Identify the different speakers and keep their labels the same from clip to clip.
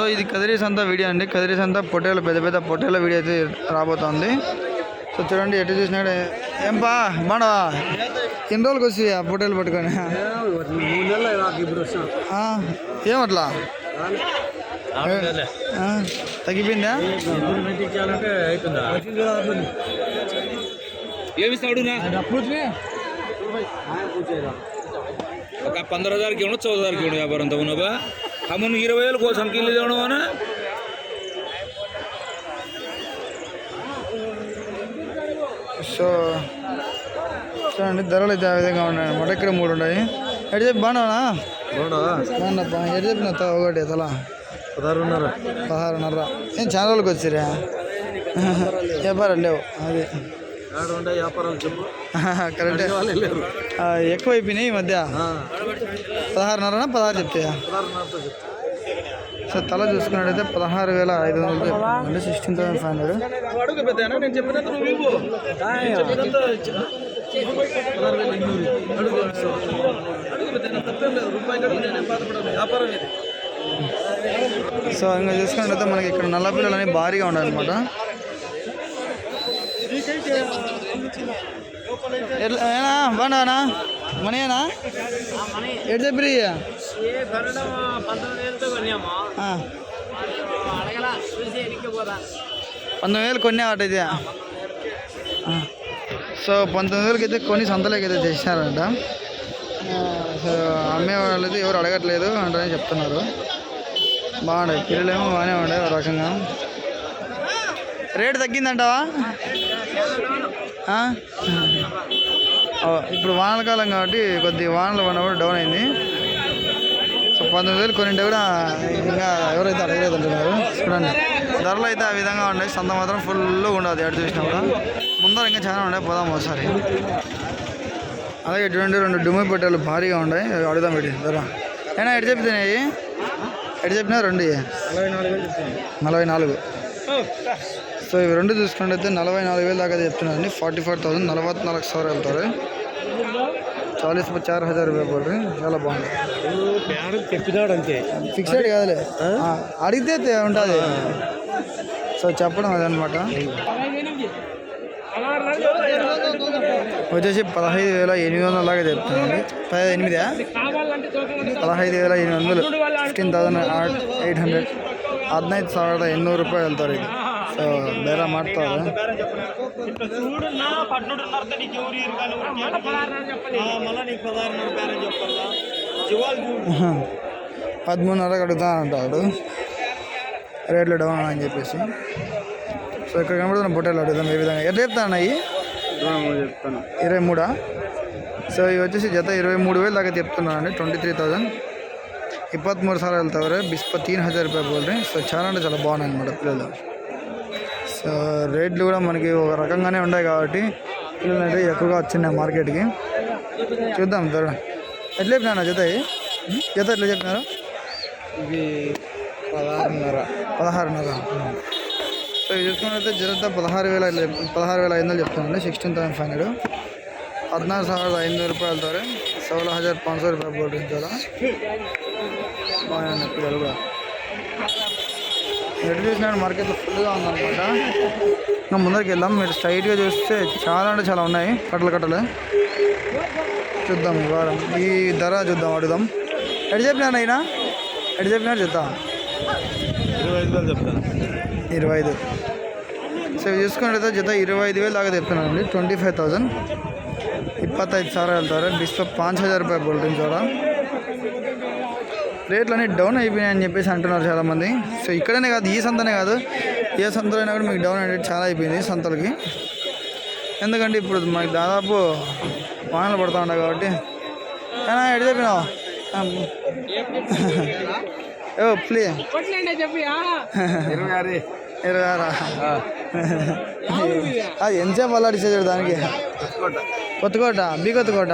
Speaker 1: So ఇది కదిరి సంత video అండి. కదిరి సంత పొట్టేలు పెద్ద పెద్ద పొట్టేల వీడియో అయితే రాబోతోంది. సో చూడండి ఎటు చూసినాడు ఏంపా బాడా ఎన్ని రోజులకి వచ్చి ఆ పొట్టేలు పట్టుకొని ఏమట్లా తగ్గిపోయిందా?
Speaker 2: ఏమిస్తాడు ఒక 15,000 की 14,000 की व्यापार अंत बा हम 20,000 కోసం కిల్లు దేవడం
Speaker 1: సో చూడండి ధరలు అయితే ఆ విధంగా ఉన్నాయి అన్నమాట. ఇక్కడ 3 ఉన్నాయి. ఎటు చెప్పి బాగున్నావా? బాగున్నాప్పా. ఎటు చెప్పిన ఒకటి తల 16,500. ఏం చాలా రోజులకి వచ్చిరా? వ్యాపారాలు లేవు. అది కరెక్టే, ఎక్కువ అయిపోయినాయి ఈ మధ్య. 16,500 16 చెప్తాయా? సో తల చూసుకున్నట్టయితే 16,500 అంటే 16,500. సో ఇంకా చూసుకున్నట్టయితే మనకి ఇక్కడ నల్ల పిల్లలు అనేవి భారీగా ఉన్నాయన్నమాట. ఏనా బాగున్నావనా? మనయేనా? ఎటు చెప్పి 19,000 కొన్ని ఆట ఇది. సో 19,000కి అయితే కొన్ని సంతలోకి అయితే తెచ్చినారంట. సో అమ్మే వాళ్ళు అయితే ఎవరు అడగట్లేదు అంటే చెప్తున్నారు. బాగున్నాయి పిల్లలేమో, బాగానే ఉండే ఒక రకంగా. రేటు తగ్గిందంటావా? ఇప్పుడు వానకాలం కాబట్టి కొద్ది వానలు పడినప్పుడు డౌన్ అయింది. సో 19,000 కొనింటే కూడా ఇంకా ఎవరైతే అడగలేదు అంటున్నారు. చూడండి ధరలు అయితే ఆ విధంగా ఉన్నాయి. సంత మాత్రం ఫుల్గా ఉండదు ఎటు చూసినా కూడా. ముందర ఇంకా చాలా ఉన్నాయి, పోదాం ఒకసారి. అలాగే 2 డుమ్మి పొట్టేలు భారీగా ఉన్నాయి, అడుగుదాం పెట్టి ధర. అయినా ఎటు చెప్తున్నాయి? ఎటు చెప్పినా 2 44. సో ఇవి 2 చూసుకుంటే 44,000 దాకా చెప్తున్నారండి. 44,000 44,000 వెళ్తారు. 44,000 రూపాయలు పడుతుంది. చాలా బాగుంది.
Speaker 3: చెప్పినాడు అంతే,
Speaker 1: ఫిక్స్డ్ కాదులే, అడిగితే ఉంటుంది. సో చెప్పడం అదనమాట. వచ్చేసి 15,800 దాకా చెప్తున్నాండి. 15,800 15,800 15,800 15,800 ರೂಪಾಯಿ ಹೇಳ್ತಾರೆ ಇದು. ಸೊ ಬೇರೆ ಮಾಡ್ತಾರೆ. 13,500 అడుగుతా అంటాడు, రేట్లు డౌన్ అని చెప్పేసి. సో ఇక్కడ కనబడుతున్న పొట్టేలు అడుగుతాం ఏ విధంగా. ఎట్లా చెప్తాను అవి? 23. సో ఇవి వచ్చేసి జత 23,000 దాకా చెప్తున్నానండి. 23,000 23 సార్లు వెళ్తారు. 3,000 ರೂಪಾಯಿ పోల్రీ. సో చాలా అంటే చాలా బాగున్నాయి అన్నమాట పిల్లలు. సో రేట్లు కూడా మనకి ఒక రకంగానే ఉన్నాయి కాబట్టి పిల్లలు అంటే ఎక్కువగా వచ్చినాయి మార్కెట్కి. చూద్దాం ధర ఎట్లా చెప్పినా జత జత ఎట్లా చెప్పినారు?
Speaker 3: ఇది 16,500.
Speaker 1: సో ఇది చూసుకున్నట్లయితే జత 16,500 చెప్తానండి. 16,500 14,500 ರೂಪಾಯಿ వెళ్తారు. 16,500 ರೂಪಾಯಿ పోల్రీ. చాలా బాగున్నాయి పిల్లలు కూడా. ఎటు చూసినాడు మార్కెట్లో ఫుల్గా ఉందన్నమాట. ఇంకా ముందరికి వెళ్దాం. మీరు స్ట్రైట్గా చూస్తే చాలా అంటే చాలా ఉన్నాయి కట్టలు. చూద్దాం ఈ వారం ఈ ధర చూద్దాం, అడుగుదాం. ఎటు చెప్పినాను అయినా? ఎటు చెప్పినారు చెప్తా?
Speaker 3: 25,000 చెప్తాను.
Speaker 1: 25. సో చూసుకున్నట్లయితే జత 25,000 దాకా చెప్తున్నానండి. 25,000 25,000 వెళ్తారు. 5,000 ರೂಪಾಯಿ బోల్టింగ్ చూడ. రేట్లు అన్నీ డౌన్ అయిపోయినాయని చెప్పేసి అంటున్నారు చాలామంది. సో ఇక్కడనే కాదు, ఈ సంతనే కాదు, ఏ సంతలో అయినా కూడా మీకు డౌన్ అనేది చాలా అయిపోయింది సంతలకి. ఎందుకంటే ఇప్పుడు మనకి దాదాపు వానలు పడుతూ ఉన్నాయి కాబట్టి. అయినా ఎటు చెప్పినావు? ఓ ప్లే
Speaker 3: 26.
Speaker 1: 26. అది ఎంతసేపు అల్లాడిచ్చేది దానికి? కొత్తకోట బీ కొత్తకోట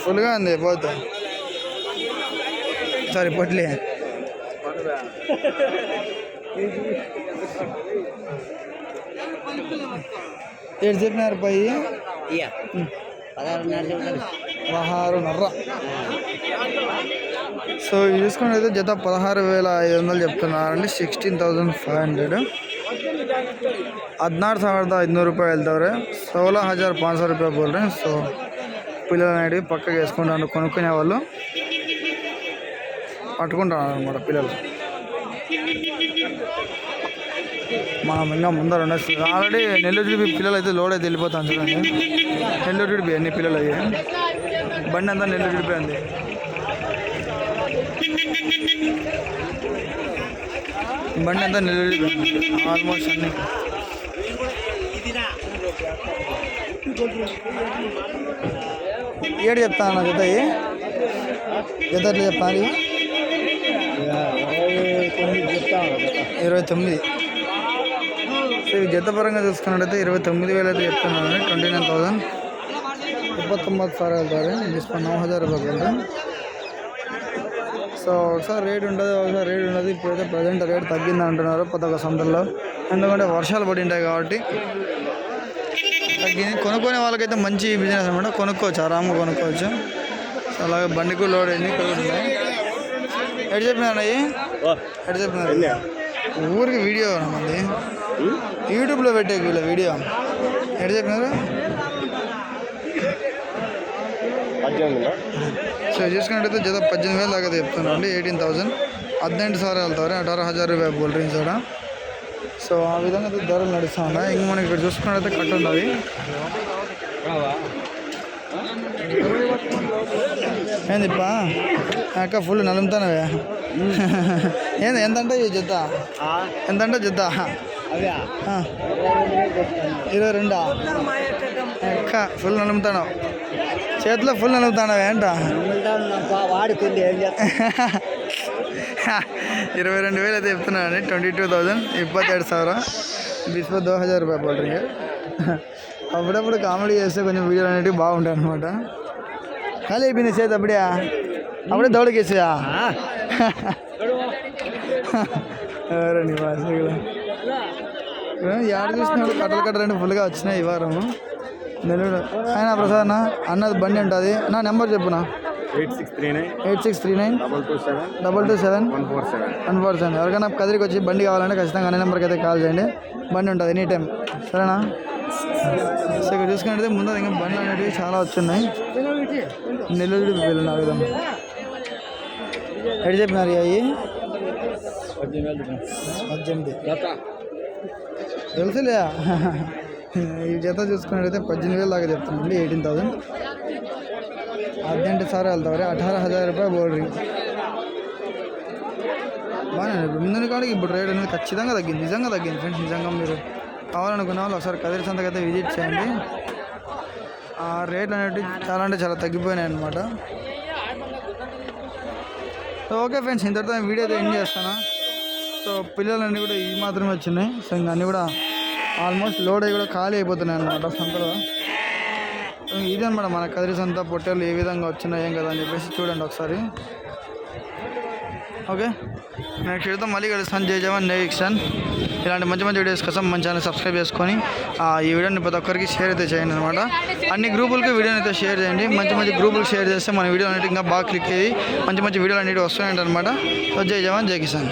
Speaker 1: ఫుల్గా ఉంది పోతే. సారీ పొట్లే. ఏడు చెప్పినారు పై
Speaker 3: 16,500.
Speaker 1: 16,500. సో ఇది చూసుకున్నట్లయితే జత 16,500 చెప్తున్నారండి. 16,500. 16,500 ರೂಪಾಯಿ ಹೇಳ್ತಾವ್ರೆ. 16,500 ರೂಪಾಯಿ बोल रहे हैं. సో పిల్లలు అనేవి పక్కకి వేసుకుంటారు కొనుక్కునే వాళ్ళు, పట్టుకుంటారు అన్నమాట పిల్లలు. మనం ఇంకా ముందర ఉండొచ్చు. ఆల్రెడీ నెల్లూరు పిల్లలు అయితే లోడ్ అయితే వెళ్ళిపోతాం చూడండి. నెల్లూరు అన్ని పిల్లలు అయ్యి బండి అంతా నెల్లూరు ఉంది. బండి అంతా నెల్లూరు ఆల్మోస్ట్ అన్ని. ఏడు చెప్తాను జత, జత ఎట్లా చెప్తాను? 29. సో ఈ జత పరంగా చూసుకున్నట్టయితే 29,000 అయితే చెప్తున్నాను. 29,000. 29,000 వెళ్తారు. డిస్కౌంట్ 9,000 రూపాయలు. సో ఒకసారి రేట్ ఉంటుంది, ఒకసారి రేట్ ఉండదు. ఇప్పుడైతే ప్రజెంట్ రేట్ తగ్గింది అంటున్నారు ప్రతి సందర్లో, ఎందుకంటే వర్షాలు పడి ఉంటాయి కాబట్టి తగ్గింది. కొనుక్కునే వాళ్ళకైతే మంచి బిజినెస్ అనమాట, కొనుక్కోవచ్చు, ఆరామ్గా కొనుక్కోవచ్చు. సో అలాగే బండికు లోడ్ అయింది ఉన్నాయి. ఎటు చెప్పినారు అయ్యి, ఎటు చెప్పినారు? ఊరికి వీడియో మంది యూట్యూబ్లో పెట్టే వీడియో ఎటు చెప్పినారు? సో చూసుకున్నట్టయితే జత 18,000 దాకా చెప్తున్నాను అండి. 18,000. 18,000 వెళ్తారు. 18,000 రూపాయలు బోల్ డ్రింక్స్ కూడా. సో ఆ విధంగా అయితే ధరలు నడుస్తూ ఉన్నాయి. ఇంక మనకి ఇక్కడ చూసుకున్నట్టయితే కట్ట ఉన్నది. ఏందిప్పా అక్క ఫుల్ నలుముతానవే. ఏంది ఎంతంటే ఈ జత? ఎంతంటే జత? 22. అక్క ఫుల్ నలుముతాను, చేతిలో ఫుల్ నలుగుతానవే అంట. వాడుకుంది 22,000 అయితే చెప్తున్నాను. 22,000. 27,000. 2,000 రూపాయలు పడుతుంది. అప్పుడప్పుడు కామెడీ చేస్తే కొంచెం వీడియోలు అనేవి బాగుంటాయి అనమాట. ఖాళీ అయిపోయింది చేతి అప్పుడే దౌడకేసా నివాసులు యాడ్ చూసినప్పుడు కట్టలు ఫుల్గా వచ్చినాయి ఈ వారం నెల్లూరు. ఆయన ప్రసాద్ అన్నది బండి ఉంటుంది నా నెంబర్ చెప్పునా? 8639 227 147. ఎవరికైనా కదిరికి వచ్చి బండి కావాలంటే ఖచ్చితంగా అనే నెంబర్కి అయితే కాల్ చేయండి. బండి ఉంటుంది ఎనీ టైం, సరేనా? సో ఇక్కడ చూసుకున్నట్టయితే ముందు ఇంకా బండ్లు అనేవి చాలా వచ్చున్నాయి. నెల్లూరు వెళ్ళిన విధంగా ఎటు చెప్పినారు అవి? 18 తెలుసులే. ఈ జత చూసుకున్నట్టయితే 18,000 దాకా చెప్తున్నాండి. 18,000. 18,000 వెళ్తారు. 18,000 రూపాయలు బోల్ డ్రింక్. బాగానే ముందు కాడికి ఇప్పుడు రేట్ అనేది ఖచ్చితంగా తగ్గింది, నిజంగా తగ్గింది ఫ్రెండ్స్. నిజంగా మీరు కావాలనుకునే వాళ్ళు ఒకసారి కదిరి సంతకి అయితే విజిట్ చేయండి. ఆ రేట్లు అనేవి చాలా అంటే చాలా తగ్గిపోయినాయి అన్నమాట. సో ఓకే ఫ్రెండ్స్, ఇంతటితో వీడియో అయితే ఎండ్ చేస్తాను. సో పిల్లలన్నీ కూడా ఈ మాత్రమే వచ్చినాయి. సో ఇంకా అన్నీ కూడా ఆల్మోస్ట్ లోడ్ అయ్యి కూడా ఖాళీ అయిపోతున్నాయి అన్నమాట సంతలో. ఇది అనమాట మన కదిరి సంత పొట్టేలు ఏ విధంగా వచ్చినాయి ఏం కదా అని చెప్పేసి చూడండి ఒకసారి. ఓకే, నెక్స్ట్ వీడియోతో మళ్ళీ కలుస్తాను. జై జవాన్ జై కిసాన్. ఇలాంటి మంచి మంచి వీడియోస్ కోసం మన ఛానల్ సబ్స్క్రైబ్ చేసుకొని ఈ వీడియోని ప్రతి ఒక్కరికి షేర్ అయితే చేయండి అనమాట. అన్ని గ్రూపులకి వీడియోని అయితే షేర్ చేయండి. మంచి మంచి గ్రూపులకు షేర్ చేస్తే మన వీడియో అనేది ఇంకా బాగా క్లిక్ అయ్యి మంచి మంచి వీడియోలు అనేవి వస్తున్నాయి అనమాట. సో జై జవాన్ జై కిసాన్.